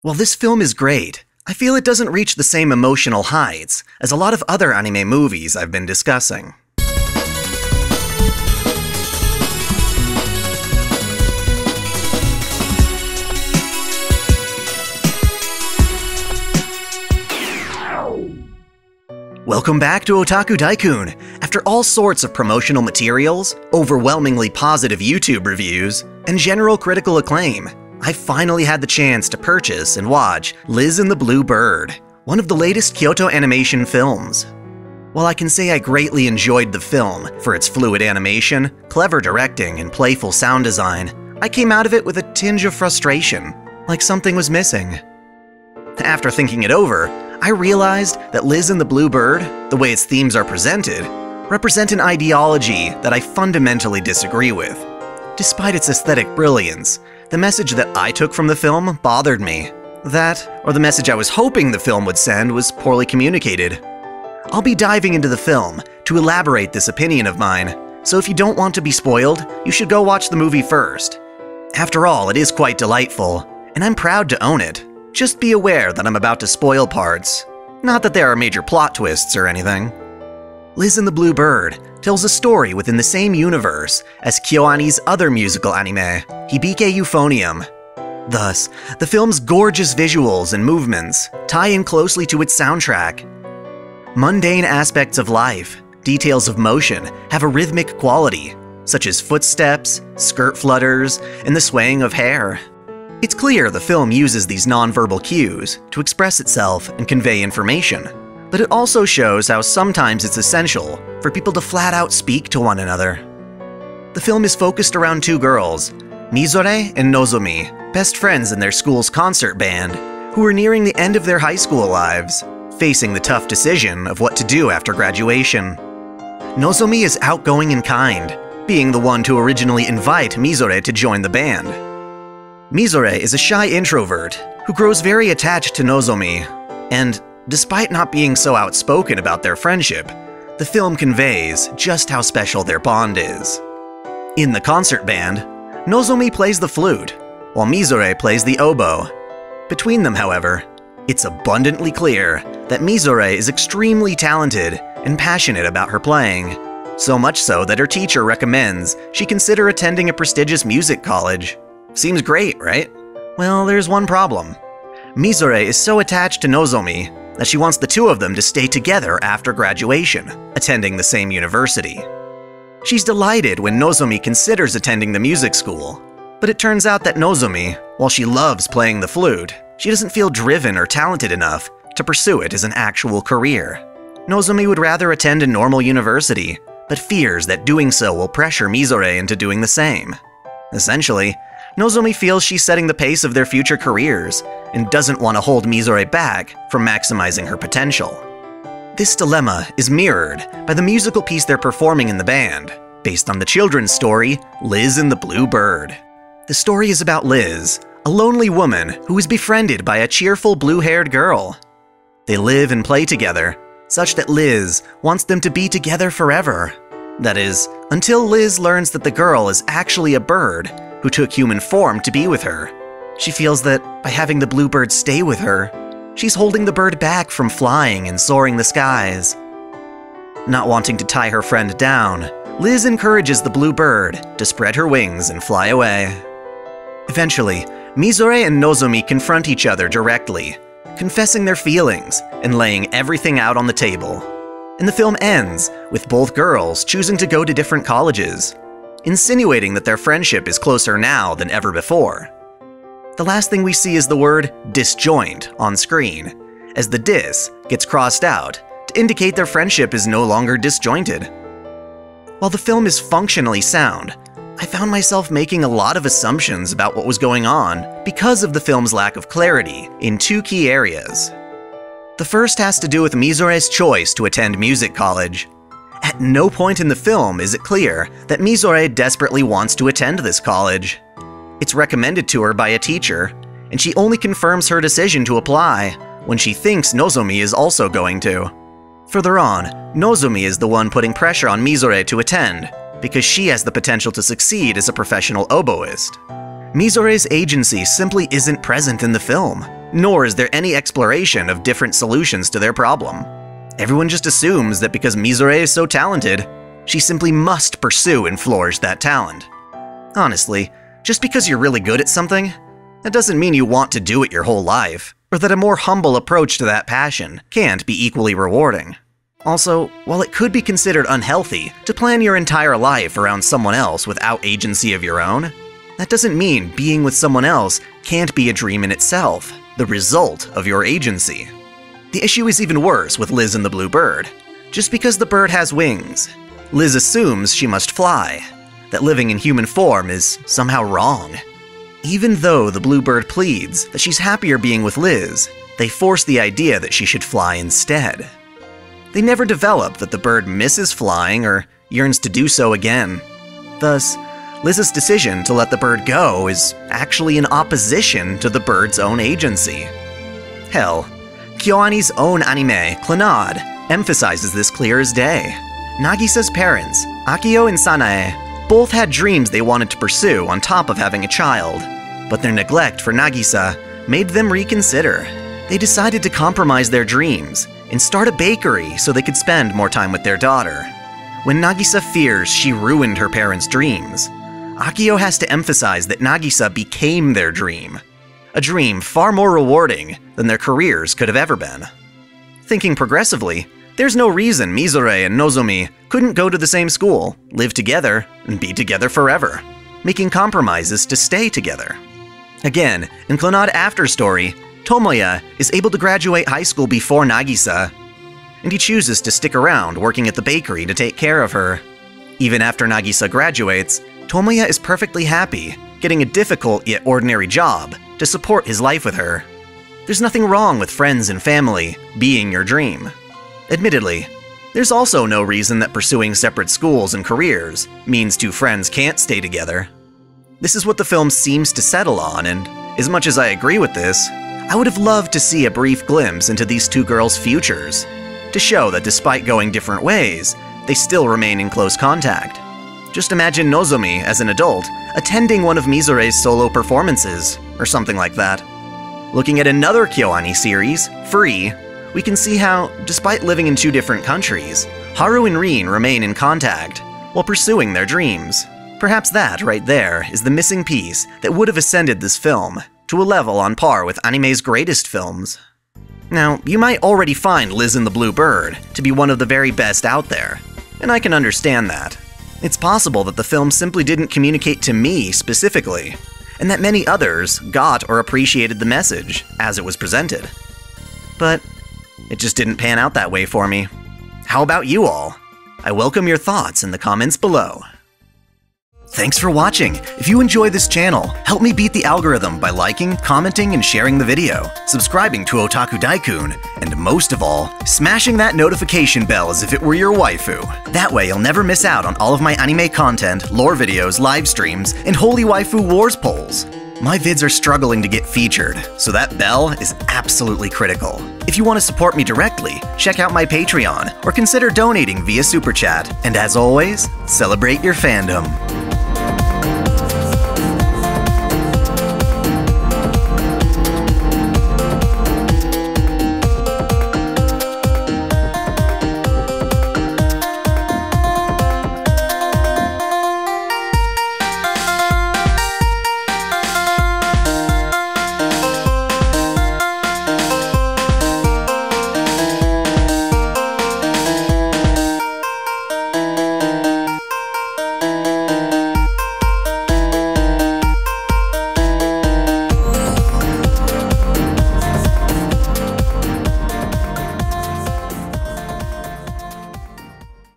While this film is great, I feel it doesn't reach the same emotional heights as a lot of other anime movies I've been discussing. Welcome back to OtakuDaiKun! After all sorts of promotional materials, overwhelmingly positive YouTube reviews, and general critical acclaim, I finally had the chance to purchase and watch Liz and the Blue Bird, one of the latest Kyoto Animation films. While I can say I greatly enjoyed the film for its fluid animation, clever directing, and playful sound design, I came out of it with a tinge of frustration, like something was missing. After thinking it over, I realized that Liz and the Blue Bird, the way its themes are presented, represent an ideology that I fundamentally disagree with. Despite its aesthetic brilliance, the message that I took from the film bothered me. That, or the message I was hoping the film would send, was poorly communicated. I'll be diving into the film to elaborate this opinion of mine, so if you don't want to be spoiled, you should go watch the movie first. After all, it is quite delightful, and I'm proud to own it. Just be aware that I'm about to spoil parts. Not that there are major plot twists or anything. Liz and the Blue Bird tells a story within the same universe as KyoAni's other musical anime, Hibike Euphonium. Thus, the film's gorgeous visuals and movements tie in closely to its soundtrack. Mundane aspects of life, details of motion, have a rhythmic quality, such as footsteps, skirt flutters, and the swaying of hair. It's clear the film uses these nonverbal cues to express itself and convey information, but it also shows how sometimes it's essential for people to flat out speak to one another. The film is focused around two girls, Mizore and Nozomi, best friends in their school's concert band, who are nearing the end of their high school lives, facing the tough decision of what to do after graduation. Nozomi is outgoing and kind, being the one to originally invite Mizore to join the band. Mizore is a shy introvert who grows very attached to Nozomi, and despite not being so outspoken about their friendship, the film conveys just how special their bond is. In the concert band, Nozomi plays the flute, while Mizore plays the oboe. Between them, however, it's abundantly clear that Mizore is extremely talented and passionate about her playing, so much so that her teacher recommends she consider attending a prestigious music college. Seems great, right? Well, there's one problem. Mizore is so attached to Nozomi that she wants the two of them to stay together after graduation, attending the same university. She's delighted when Nozomi considers attending the music school, but it turns out that Nozomi, while she loves playing the flute, she doesn't feel driven or talented enough to pursue it as an actual career. Nozomi would rather attend a normal university, but fears that doing so will pressure Mizore into doing the same. Essentially, Nozomi feels she's setting the pace of their future careers and doesn't want to hold Mizore back from maximizing her potential. This dilemma is mirrored by the musical piece they're performing in the band, based on the children's story, Liz and the Blue Bird. The story is about Liz, a lonely woman who is befriended by a cheerful blue-haired girl. They live and play together, such that Liz wants them to be together forever. That is, until Liz learns that the girl is actually a bird who took human form to be with her. She feels that by having the blue bird stay with her, she's holding the bird back from flying and soaring the skies. Not wanting to tie her friend down, Liz encourages the blue bird to spread her wings and fly away. Eventually, Mizore and Nozomi confront each other directly, confessing their feelings and laying everything out on the table. And the film ends with both girls choosing to go to different colleges, insinuating that their friendship is closer now than ever before. The last thing we see is the word disjoint on screen, as the dis gets crossed out to indicate their friendship is no longer disjointed. While the film is functionally sound, I found myself making a lot of assumptions about what was going on because of the film's lack of clarity in two key areas. The first has to do with Mizore's choice to attend music college. At no point in the film is it clear that Mizore desperately wants to attend this college. It's recommended to her by a teacher, and she only confirms her decision to apply when she thinks Nozomi is also going to. Further on, Nozomi is the one putting pressure on Mizore to attend, because she has the potential to succeed as a professional oboist. Mizore's agency simply isn't present in the film, nor is there any exploration of different solutions to their problem. Everyone just assumes that because Mizore is so talented, she simply must pursue and flourish that talent. Honestly, just because you're really good at something, that doesn't mean you want to do it your whole life, or that a more humble approach to that passion can't be equally rewarding. Also, while it could be considered unhealthy to plan your entire life around someone else without agency of your own, that doesn't mean being with someone else can't be a dream in itself, the result of your agency. The issue is even worse with Liz and the Blue Bird. Just because the bird has wings, Liz assumes she must fly, that living in human form is somehow wrong. Even though the Blue Bird pleads that she's happier being with Liz, they force the idea that she should fly instead. They never develop that the bird misses flying or yearns to do so again. Thus, Liz's decision to let the bird go is actually in opposition to the bird's own agency. Hell, KyoAni's own anime, Clannad, emphasizes this clear as day. Nagisa's parents, Akio and Sanae, both had dreams they wanted to pursue on top of having a child, but their neglect for Nagisa made them reconsider. They decided to compromise their dreams and start a bakery so they could spend more time with their daughter. When Nagisa fears she ruined her parents' dreams, Akio has to emphasize that Nagisa became their dream, a dream far more rewarding than their careers could have ever been. Thinking progressively, there's no reason Mizore and Nozomi couldn't go to the same school, live together, and be together forever, making compromises to stay together. Again, in Clannad After Story, Tomoya is able to graduate high school before Nagisa, and he chooses to stick around working at the bakery to take care of her. Even after Nagisa graduates, Tomoya is perfectly happy, getting a difficult yet ordinary job to support his life with her. There's nothing wrong with friends and family being your dream. Admittedly, there's also no reason that pursuing separate schools and careers means two friends can't stay together. This is what the film seems to settle on, and as much as I agree with this, I would have loved to see a brief glimpse into these two girls' futures, to show that despite going different ways, they still remain in close contact. Just imagine Nozomi, as an adult, attending one of Mizore's solo performances, or something like that. Looking at another KyoAni series, Free, we can see how, despite living in two different countries, Haru and Rin remain in contact, while pursuing their dreams. Perhaps that, right there, is the missing piece that would have ascended this film to a level on par with anime's greatest films. Now, you might already find Liz and the Blue Bird to be one of the very best out there, and I can understand that. It's possible that the film simply didn't communicate to me specifically, and that many others got or appreciated the message as it was presented. But it just didn't pan out that way for me. How about you all? I welcome your thoughts in the comments below. Thanks for watching. If you enjoy this channel, help me beat the algorithm by liking, commenting, and sharing the video, subscribing to OtakuDaiKun, and most of all, smashing that notification bell as if it were your waifu. That way you'll never miss out on all of my anime content, lore videos, live streams, and Holy Waifu Wars polls. My vids are struggling to get featured, so that bell is absolutely critical. If you want to support me directly, check out my Patreon, or consider donating via Super Chat. And as always, celebrate your fandom.